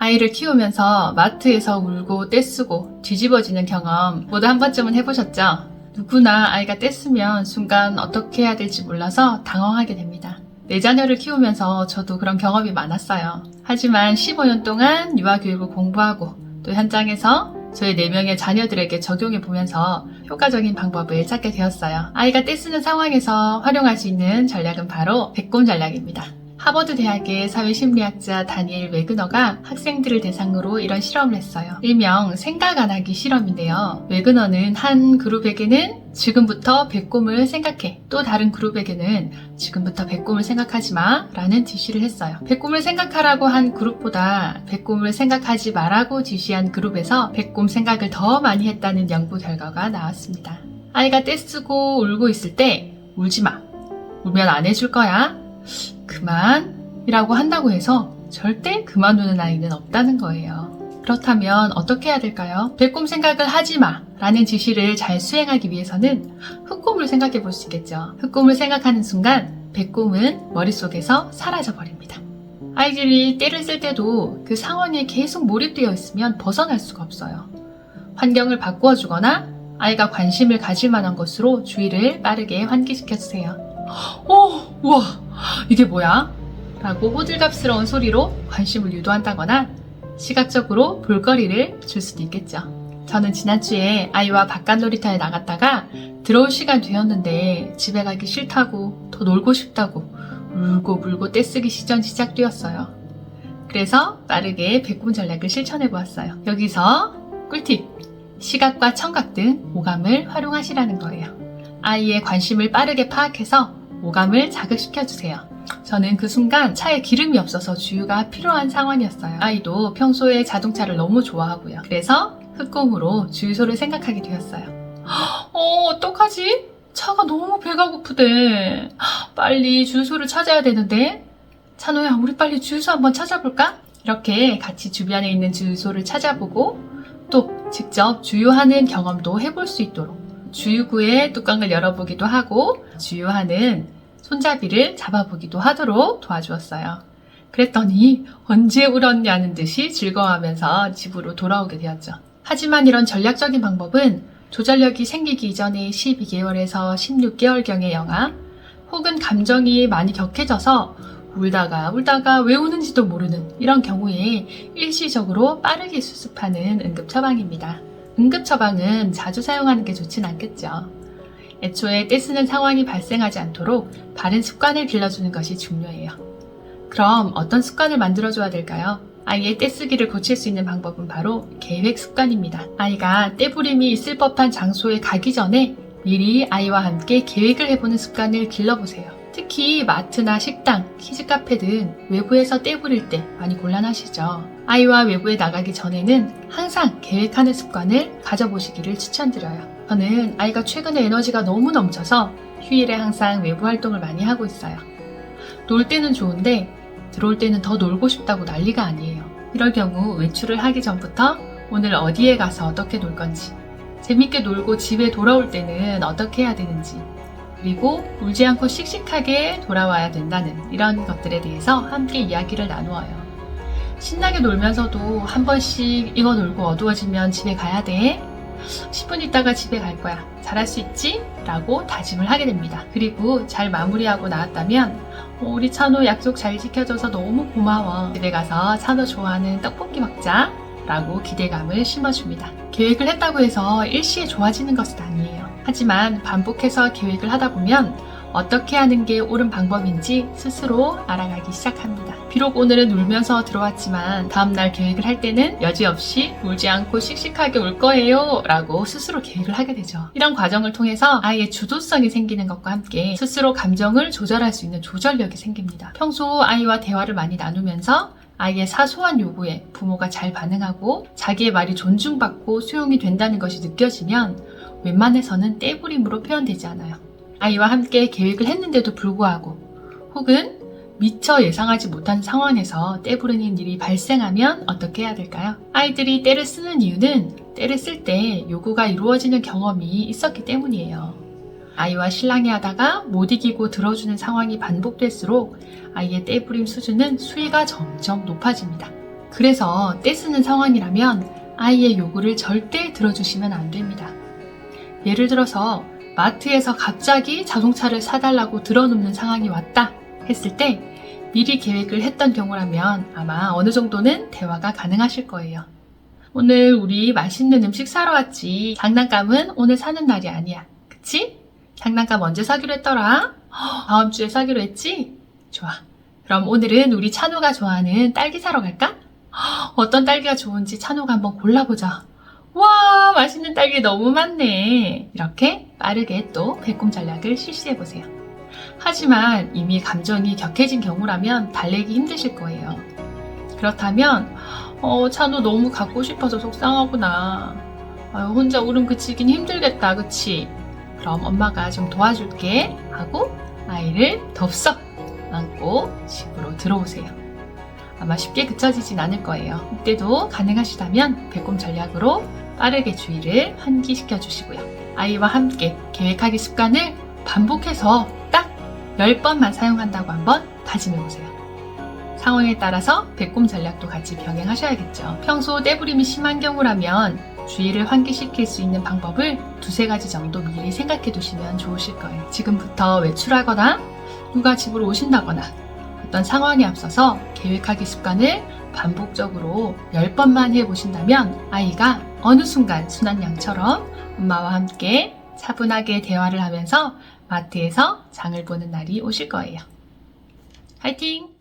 아이를 키우면서 마트에서 울고 떼쓰고 뒤집어지는 경험 모두 한 번쯤은 해보셨죠? 누구나 아이가 떼쓰면 순간 어떻게 해야 될지 몰라서 당황하게 됩니다. 내 자녀를 키우면서 저도 그런 경험이 많았어요. 하지만 15년 동안 유아교육을 공부하고 또 현장에서 저희 4명의 자녀들에게 적용해보면서 효과적인 방법을 찾게 되었어요. 아이가 떼쓰는 상황에서 활용할 수 있는 전략은 바로 배꼽 전략입니다. 하버드 대학의 사회심리학자 다니엘 웨그너가 학생들을 대상으로 이런 실험을 했어요. 일명 생각 안 하기 실험인데요. 웨그너는 한 그룹에게는 지금부터 배꼽을 생각해, 또 다른 그룹에게는 지금부터 배꼽을 생각하지 마 라는 지시를 했어요. 배꼽을 생각하라고 한 그룹보다 배꼽을 생각하지 마라고 지시한 그룹에서 배꼽 생각을 더 많이 했다는 연구 결과가 나왔습니다. 아이가 떼쓰고 울고 있을 때 울지 마, 울면 안 해줄 거야, 그만 이라고 한다고 해서 절대 그만 우는 아이는 없다는 거예요. 그렇다면 어떻게 해야 될까요? 배꼽 생각을 하지 마 라는 지시를 잘 수행하기 위해서는 흑곰을 생각해 볼 수 있겠죠. 흑곰을 생각하는 순간 배꼽은 머릿속에서 사라져 버립니다. 아이들이 떼를 쓸 때도 그 상황에 계속 몰입되어 있으면 벗어날 수가 없어요. 환경을 바꾸어 주거나 아이가 관심을 가질 만한 것으로 주의를 빠르게 환기시켜 주세요. 우와, 이게 뭐야? 라고 호들갑스러운 소리로 관심을 유도한다거나 시각적으로 볼거리를 줄 수도 있겠죠. 저는 지난주에 아이와 바깥 놀이터에 나갔다가 들어올 시간 되었는데 집에 가기 싫다고 더 놀고 싶다고 울고 물고 떼쓰기 시작되었어요. 그래서 빠르게 배꼽 전략을 실천해 보았어요. 여기서 꿀팁! 시각과 청각 등 오감을 활용하시라는 거예요. 아이의 관심을 빠르게 파악해서 오감을 자극시켜주세요. 저는 그 순간 차에 기름이 없어서 주유가 필요한 상황이었어요. 아이도 평소에 자동차를 너무 좋아하고요. 그래서 흑곰으로 주유소를 생각하게 되었어요. 어떡하지? 차가 너무 배가 고프대. 빨리 주유소를 찾아야 되는데. 찬호야, 우리 빨리 주유소 한번 찾아볼까? 이렇게 같이 주변에 있는 주유소를 찾아보고 또 직접 주유하는 경험도 해볼 수 있도록 주유구의 뚜껑을 열어보기도 하고 주유하는 손잡이를 잡아보기도 하도록 도와주었어요. 그랬더니 언제 울었냐는 듯이 즐거워하면서 집으로 돌아오게 되었죠. 하지만 이런 전략적인 방법은 조절력이 생기기 이전에 12개월에서 16개월경의 영아 혹은 감정이 많이 격해져서 울다가 왜 우는지도 모르는 이런 경우에 일시적으로 빠르게 수습하는 응급처방입니다. 응급처방은 자주 사용하는 게 좋진 않겠죠. 애초에 떼쓰는 상황이 발생하지 않도록 바른 습관을 길러주는 것이 중요해요. 그럼 어떤 습관을 만들어줘야 될까요? 아이의 떼쓰기를 고칠 수 있는 방법은 바로 계획 습관입니다. 아이가 떼부림이 있을 법한 장소에 가기 전에 미리 아이와 함께 계획을 해보는 습관을 길러보세요. 특히 마트나 식당, 키즈카페 등 외부에서 떼부릴 때 많이 곤란하시죠. 아이와 외부에 나가기 전에는 항상 계획하는 습관을 가져보시기를 추천드려요. 저는 아이가 최근에 에너지가 너무 넘쳐서 휴일에 항상 외부 활동을 많이 하고 있어요. 놀 때는 좋은데 들어올 때는 더 놀고 싶다고 난리가 아니에요. 이럴 경우 외출을 하기 전부터 오늘 어디에 가서 어떻게 놀 건지, 재밌게 놀고 집에 돌아올 때는 어떻게 해야 되는지, 그리고 울지 않고 씩씩하게 돌아와야 된다는 이런 것들에 대해서 함께 이야기를 나누어요. 신나게 놀면서도 한 번씩 이거 놀고 어두워지면 집에 가야 돼. 10분 있다가 집에 갈 거야. 잘할 수 있지? 라고 다짐을 하게 됩니다. 그리고 잘 마무리하고 나왔다면 우리 찬호 약속 잘 지켜줘서 너무 고마워. 집에 가서 찬호 좋아하는 떡볶이 먹자. 라고 기대감을 심어줍니다. 계획을 했다고 해서 일시에 좋아지는 것은 아니에요. 하지만 반복해서 계획을 하다 보면 어떻게 하는 게 옳은 방법인지 스스로 알아가기 시작합니다. 비록 오늘은 울면서 들어왔지만 다음날 계획을 할 때는 여지없이 울지 않고 씩씩하게 울 거예요 라고 스스로 계획을 하게 되죠. 이런 과정을 통해서 아이의 주도성이 생기는 것과 함께 스스로 감정을 조절할 수 있는 조절력이 생깁니다. 평소 아이와 대화를 많이 나누면서 아이의 사소한 요구에 부모가 잘 반응하고 자기의 말이 존중받고 수용이 된다는 것이 느껴지면 웬만해서는 떼부림으로 표현되지 않아요. 아이와 함께 계획을 했는데도 불구하고 혹은 미처 예상하지 못한 상황에서 떼부리는 일이 발생하면 어떻게 해야 될까요? 아이들이 떼를 쓰는 이유는 떼를 쓸 때 요구가 이루어지는 경험이 있었기 때문이에요. 아이와 실랑이 하다가 못 이기고 들어주는 상황이 반복될수록 아이의 떼부림 수준은 수위가 점점 높아집니다. 그래서 떼쓰는 상황이라면 아이의 요구를 절대 들어주시면 안 됩니다. 예를 들어서 마트에서 갑자기 자동차를 사달라고 들어놓는 상황이 왔다 했을 때 미리 계획을 했던 경우라면 아마 어느 정도는 대화가 가능하실 거예요. 오늘 우리 맛있는 음식 사러 왔지. 장난감은 오늘 사는 날이 아니야. 그치? 장난감 언제 사기로 했더라? 다음 주에 사기로 했지? 좋아. 그럼 오늘은 우리 찬우가 좋아하는 딸기 사러 갈까? 어떤 딸기가 좋은지 찬우가 한번 골라보자. 와, 맛있는 딸기 너무 많네. 이렇게 빠르게 또 배꼽 전략을 실시해보세요. 하지만 이미 감정이 격해진 경우라면 달래기 힘드실 거예요. 그렇다면 찬우 너무 갖고 싶어서 속상하구나. 혼자 울음 그치긴 힘들겠다, 그치? 그럼 엄마가 좀 도와줄게 하고 아이를 덥석 안고 집으로 들어오세요. 아마 쉽게 그쳐지진 않을 거예요. 이때도 가능하시다면 배꼽 전략으로 빠르게 주의를 환기시켜 주시고요. 아이와 함께 계획하기 습관을 반복해서 딱 10번만 사용한다고 한번 다짐해 보세요. 상황에 따라서 배꼽 전략도 같이 병행하셔야겠죠. 평소 떼부림이 심한 경우라면 주의를 환기시킬 수 있는 방법을 두세 가지 정도 미리 생각해 두시면 좋으실 거예요. 지금부터 외출하거나 누가 집으로 오신다거나 어떤 상황에 앞서서 계획하기 습관을 반복적으로 10번만 해보신다면 아이가 어느 순간 순한양처럼 엄마와 함께 차분하게 대화를 하면서 마트에서 장을 보는 날이 오실 거예요. 화이팅!